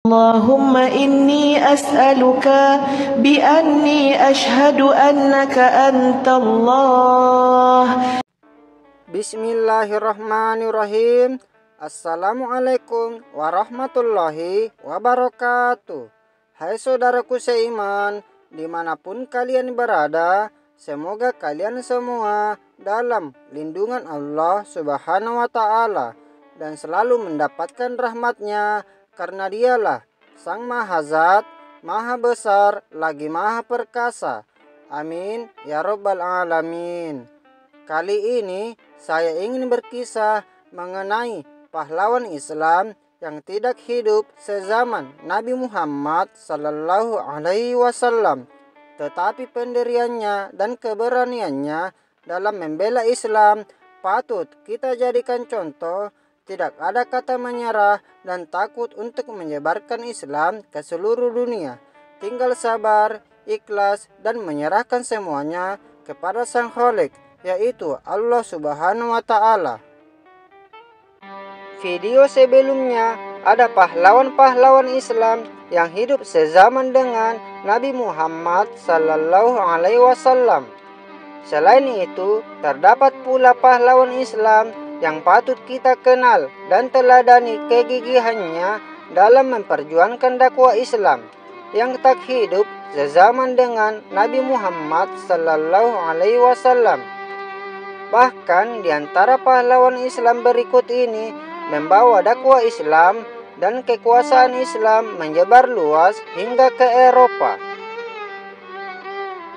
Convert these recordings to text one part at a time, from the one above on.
Allahumma inni as'aluka bi anni ashhadu annaka antallah. Bismillahirrahmanirrahim. Assalamualaikum warahmatullahi wabarakatuh. Hai saudaraku seiman, dimanapun kalian berada, semoga kalian semua dalam lindungan Allah Subhanahu wa ta'ala dan selalu mendapatkan rahmatnya, karena dialah Sang Maha Zat, Maha Besar, lagi Maha Perkasa. Amin ya Rabbal Alamin. Kali ini saya ingin berkisah mengenai pahlawan Islam yang tidak hidup sezaman Nabi Muhammad Sallallahu Alaihi Wasallam, tetapi pendiriannya dan keberaniannya dalam membela Islam patut kita jadikan contoh. Tidak ada kata menyerah dan takut untuk menyebarkan Islam ke seluruh dunia. Tinggal sabar, ikhlas, dan menyerahkan semuanya kepada Sang Khalik, yaitu Allah Subhanahu wa ta'ala. Video sebelumnya ada pahlawan-pahlawan Islam yang hidup sezaman dengan Nabi Muhammad Sallallahu Alaihi Wasallam. Selain itu, terdapat pula pahlawan Islam yang patut kita kenal dan teladani kegigihannya dalam memperjuangkan dakwah Islam, yang tak hidup sezaman dengan Nabi Muhammad Sallallahu Alaihi Wasallam. Bahkan di antara pahlawan Islam berikut ini membawa dakwah Islam dan kekuasaan Islam menyebar luas hingga ke Eropa.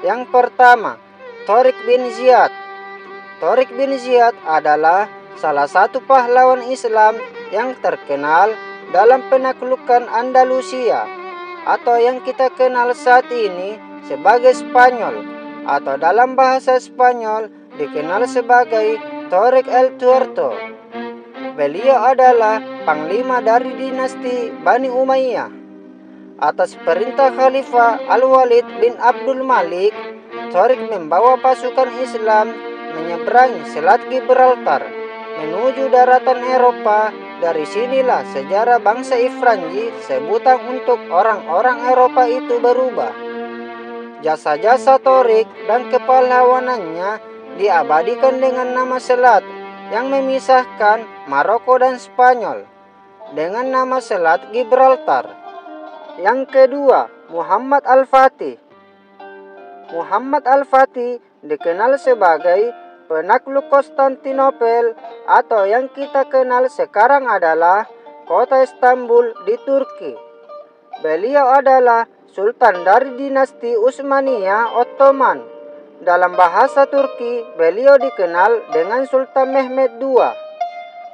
Yang pertama, Tariq bin Ziyad. Tariq bin Ziyad adalah salah satu pahlawan Islam yang terkenal dalam penaklukan Andalusia, atau yang kita kenal saat ini sebagai Spanyol, atau dalam bahasa Spanyol dikenal sebagai Tariq el Tuerto. Beliau adalah panglima dari dinasti Bani Umayyah. Atas perintah Khalifah Al-Walid bin Abdul Malik, Tariq membawa pasukan Islam menyeberangi Selat Gibraltar menuju daratan Eropa. Dari sinilah sejarah bangsa Ifranji sebutan untuk orang-orang Eropa itu berubah. Jasa-jasa Tariq dan kepahlawanannya diabadikan dengan nama selat yang memisahkan Maroko dan Spanyol dengan nama Selat Gibraltar. Yang kedua, Muhammad Al-Fatih. Muhammad Al-Fatih dikenal sebagai penakluk Konstantinopel, atau yang kita kenal sekarang adalah kota Istanbul di Turki. Beliau adalah sultan dari dinasti Utsmaniyah Ottoman. Dalam bahasa Turki, beliau dikenal dengan Sultan Mehmed II.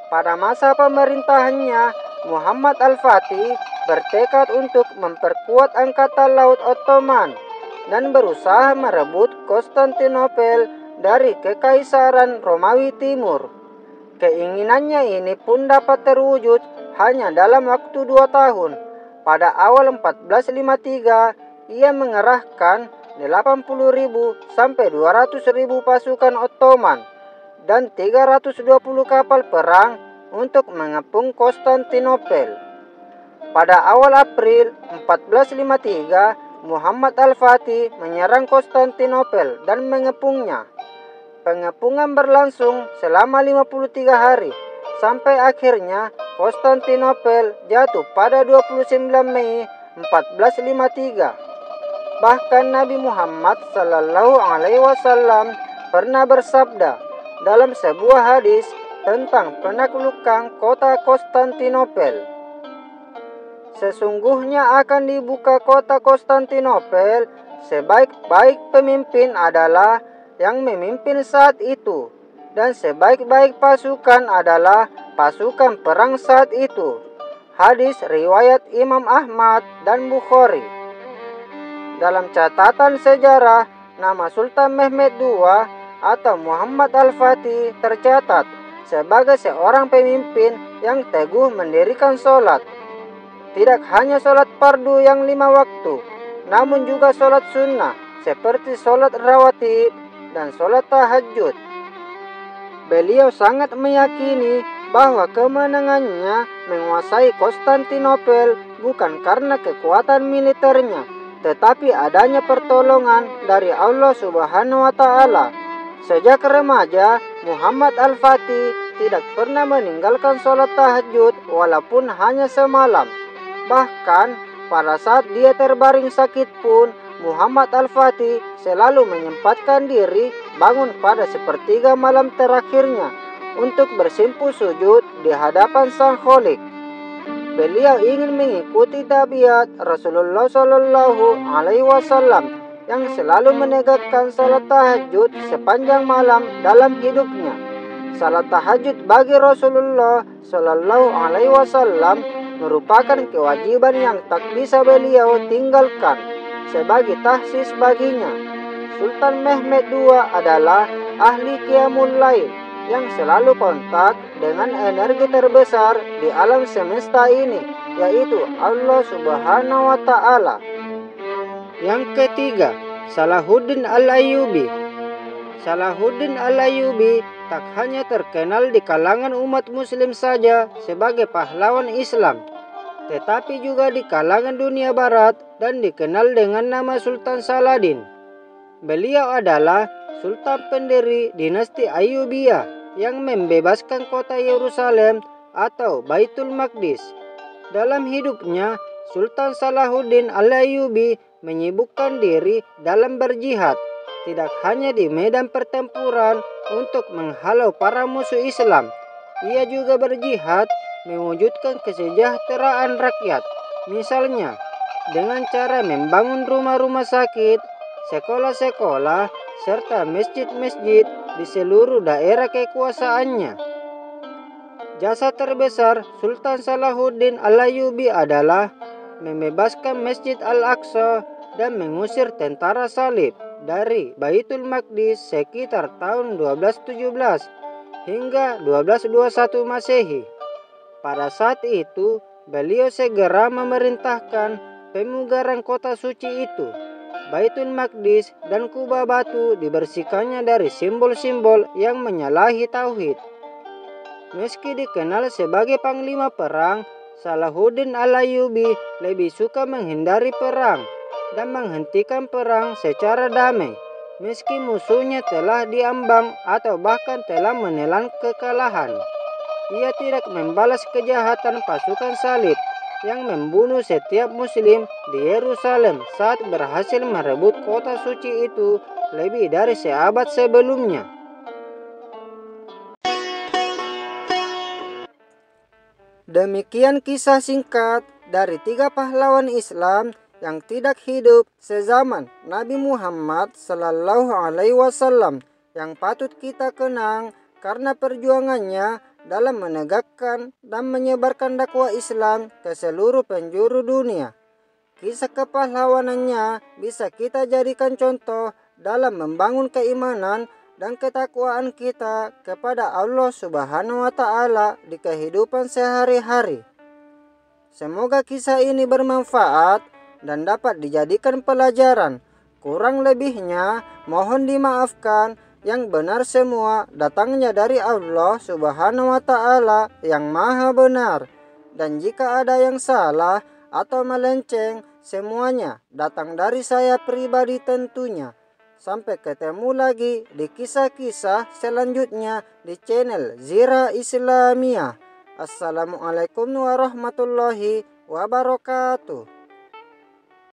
Pada masa pemerintahannya, Muhammad Al-Fatih bertekad untuk memperkuat angkatan laut Ottoman dan berusaha merebut Konstantinopel dari Kekaisaran Romawi Timur. Keinginannya ini pun dapat terwujud hanya dalam waktu 2 tahun. Pada awal 1453, ia mengerahkan 80.000 sampai 200.000 pasukan Ottoman dan 320 kapal perang untuk mengepung Konstantinopel. Pada awal April 1453, Muhammad Al-Fatih menyerang Konstantinopel dan mengepungnya. Pengepungan berlangsung selama 53 hari, sampai akhirnya Konstantinopel jatuh pada 29 Mei 1453. Bahkan Nabi Muhammad Sallallahu Alaihi Wasallam pernah bersabda dalam sebuah hadis tentang penaklukan kota Konstantinopel, "Sesungguhnya akan dibuka kota Konstantinopel, sebaik-baik pemimpin adalah yang memimpin saat itu, dan sebaik-baik pasukan adalah pasukan perang saat itu." Hadis riwayat Imam Ahmad dan Bukhari. Dalam catatan sejarah, nama Sultan Mehmed II atau Muhammad Al-Fatih tercatat sebagai seorang pemimpin yang teguh mendirikan sholat. Tidak hanya sholat fardu yang 5 waktu, namun juga sholat sunnah seperti sholat rawatib dan sholat tahajud. Beliau sangat meyakini bahwa kemenangannya menguasai Konstantinopel bukan karena kekuatan militernya, tetapi adanya pertolongan dari Allah Subhanahu wa Ta'ala. Sejak remaja, Muhammad Al-Fatih tidak pernah meninggalkan sholat tahajud walaupun hanya semalam. Bahkan pada saat dia terbaring sakit pun, Muhammad Al-Fatih selalu menyempatkan diri bangun pada sepertiga malam terakhirnya untuk bersimpuh sujud di hadapan Sang Kholik. Beliau ingin mengikuti tabiat Rasulullah Shallallahu Alaihi Wasallam yang selalu menegakkan salat tahajud sepanjang malam dalam hidupnya. Salat tahajud bagi Rasulullah Shallallahu Alaihi Wasallam merupakan kewajiban yang tak bisa beliau tinggalkan sebagai tahsis baginya. Sultan Mehmed II adalah ahli qiyamul lail yang selalu kontak dengan energi terbesar di alam semesta ini, yaitu Allah Subhanahu wa Ta'ala. Yang ketiga, Salahuddin Al-Ayyubi. Salahuddin Al-Ayyubi tak hanya terkenal di kalangan umat muslim saja sebagai pahlawan Islam, tetapi juga di kalangan dunia barat dan dikenal dengan nama Sultan Saladin. Beliau adalah sultan pendiri dinasti Ayyubiyah yang membebaskan kota Yerusalem atau Baitul Maqdis. Dalam hidupnya, Sultan Salahuddin Al-Ayyubi menyibukkan diri dalam berjihad, tidak hanya di medan pertempuran untuk menghalau para musuh Islam. Ia juga berjihad mewujudkan kesejahteraan rakyat, misalnya dengan cara membangun rumah-rumah sakit, sekolah-sekolah, serta masjid-masjid di seluruh daerah kekuasaannya. Jasa terbesar Sultan Salahuddin Al-Ayyubi adalah membebaskan Masjid Al-Aqsa dan mengusir tentara salib dari Baitul Maqdis sekitar tahun 1217 hingga 1221 Masehi. Pada saat itu, beliau segera memerintahkan pemugaran kota suci itu. Baitul Maqdis dan kubah batu dibersihkannya dari simbol-simbol yang menyalahi tauhid. Meski dikenal sebagai panglima perang, Salahuddin Al-Ayyubi lebih suka menghindari perang dan menghentikan perang secara damai, meski musuhnya telah diambang atau bahkan telah menelan kekalahan. Ia tidak membalas kejahatan pasukan salib yang membunuh setiap muslim di Yerusalem saat berhasil merebut kota suci itu lebih dari seabad sebelumnya. Demikian kisah singkat dari 3 pahlawan Islam yang tidak hidup sezaman Nabi Muhammad Sallallahu Alaihi Wasallam yang patut kita kenang karena perjuangannya dalam menegakkan dan menyebarkan dakwah Islam ke seluruh penjuru dunia. Kisah kepahlawanannya bisa kita jadikan contoh dalam membangun keimanan dan ketakwaan kita kepada Allah Subhanahu wa Ta'ala di kehidupan sehari-hari. Semoga kisah ini bermanfaat dan dapat dijadikan pelajaran. Kurang lebihnya mohon dimaafkan. Yang benar semua datangnya dari Allah Subhanahu wa Ta'ala yang maha benar. Dan jika ada yang salah atau melenceng, semuanya datang dari saya pribadi tentunya. Sampai ketemu lagi di kisah-kisah selanjutnya di channel Zira Islamiyah. Assalamualaikum warahmatullahi wabarakatuh.